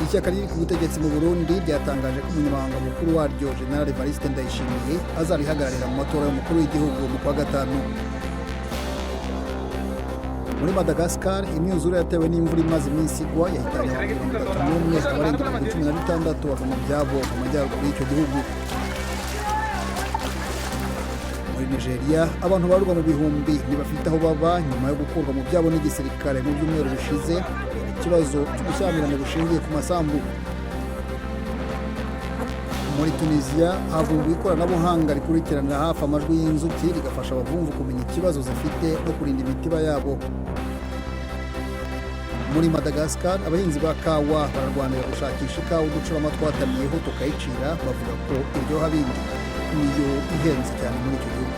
ishyaka riri ku butegetsi mu Burundi ryatangaje ko umunyamabanga mukuru waryo General Evariste Ndayishimiye azarihagararira mu matora y'umukuru w'igihugu mu kwa gatanu. Muri Madagascar imyuzure yatewe n'imvura imaze iminsi igwa yahitanye abantu 31 abarenga 16 bava mu byabo mu majyaruguru y'icyo gihugu. Muri Nigeria abantu barurwa mu bihumbi ntibafite aho baba nyuma yo gukurwa mu byabo n'igisirikare mu byumweru bishize ikibazo cy'ubushyamirane bushingiye ku masambu. Muri Tunisia havumbuwe ikoranabuhanga rikurikiranira hafi amajwi y'inzuki rigafasha abavumvu kumenya ikibazo zifite no kurinda imitiba yabo. Muri Madagascar abahinzi ba kawa bararwanira gushakisha ikawa uducurama twatamiyeho tukayicira bavuga ko iryoha bindi niyo ihenze cyane muri icyo gihugu.